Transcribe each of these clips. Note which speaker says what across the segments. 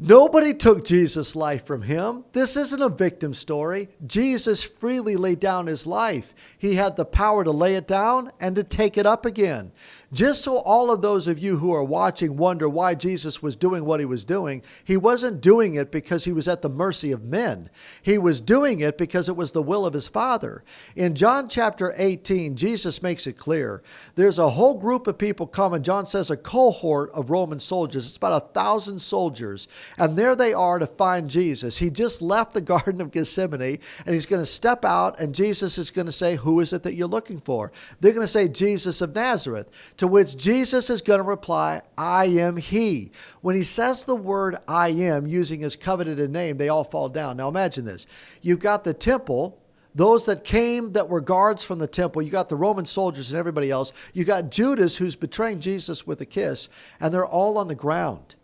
Speaker 1: Nobody took Jesus' life from him. This isn't a victim story. Jesus freely laid down his life. He had the power to lay it down and to take it up again. Just so all of those of you who are watching wonder why Jesus was doing what he was doing, he wasn't doing it because he was at the mercy of men. He was doing it because it was the will of his Father. In John chapter 18, Jesus makes it clear. There's a whole group of people coming. John says a cohort of Roman soldiers. It's about 1,000 soldiers. And there they are to find Jesus. He just left the Garden of Gethsemane, and he's going to step out, and Jesus is going to say, who is it that you're looking for? They're going to say, Jesus of Nazareth. To which Jesus is going to reply, I am he. When he says the word I am, using his coveted name, they all fall down. Now imagine this. You've got the temple, those that came that were guards from the temple. You got the Roman soldiers and everybody else. You got Judas who's betraying Jesus with a kiss, and they're all on the ground.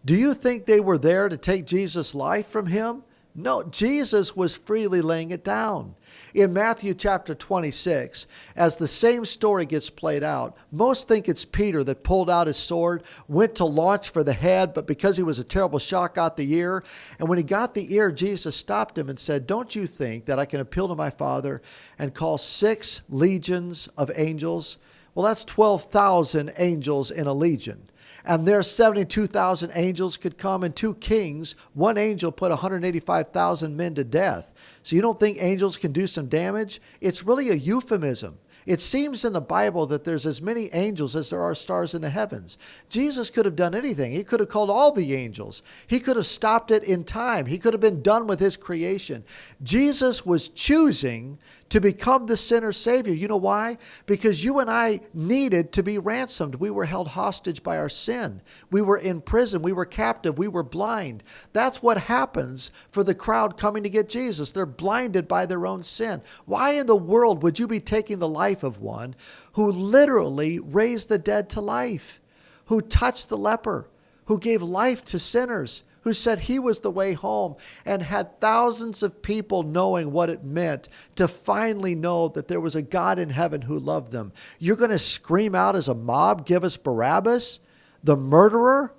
Speaker 1: Do you think they were there to take Jesus' life from him? No, Jesus was freely laying it down. In Matthew chapter 26, as the same story gets played out, most think it's Peter that pulled out his sword, went to launch for the head, but because he was a terrible shot, got the ear. And when he got the ear, Jesus stopped him and said, don't you think that I can appeal to my Father and call 6 legions of angels? Well, that's 12,000 angels in a legion. And there 72,000 angels could come, and 2 kings, 1 angel put 185,000 men to death. So you don't think angels can do some damage? It's really a euphemism. It seems in the Bible that there's as many angels as there are stars in the heavens. Jesus could have done anything. He could have called all the angels. He could have stopped it in time. He could have been done with his creation. Jesus was choosing to become the sinner's Savior. You know why? Because you and I needed to be ransomed. We were held hostage by our sin. We were in prison. We were captive. We were blind. That's what happens for the crowd coming to get Jesus. They're blinded by their own sin. Why in the world would you be taking the life of one who literally raised the dead to life, who touched the leper, who gave life to sinners, who said he was the way home, and had thousands of people knowing what it meant to finally know that there was a God in heaven who loved them? You're going to scream out as a mob, give us Barabbas, the murderer,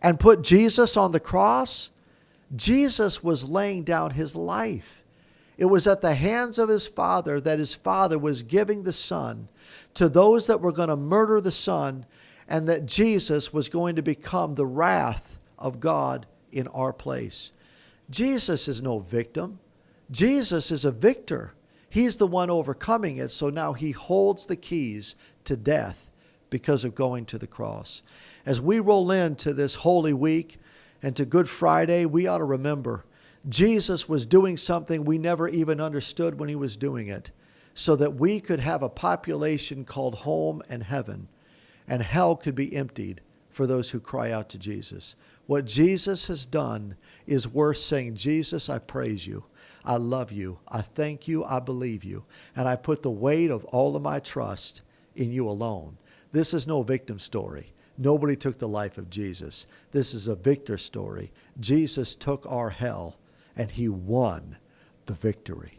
Speaker 1: and put Jesus on the cross? Jesus was laying down his life. It was at the hands of his Father that his Father was giving the Son to those that were going to murder the Son, and that Jesus was going to become the wrath of God in our place. Jesus is no victim. Jesus is a victor. He's the one overcoming it, so now he holds the keys to death because of going to the cross. As we roll into this Holy Week and to Good Friday, we ought to remember Jesus was doing something we never even understood when he was doing it, so that we could have a population called home and heaven, and hell could be emptied for those who cry out to Jesus. What Jesus has done is worth saying, Jesus, I praise you. I love you. I thank you. I believe you. And I put the weight of all of my trust in you alone. This is no victim story. Nobody took the life of Jesus. This is a victor story. Jesus took our hell, and he won the victory.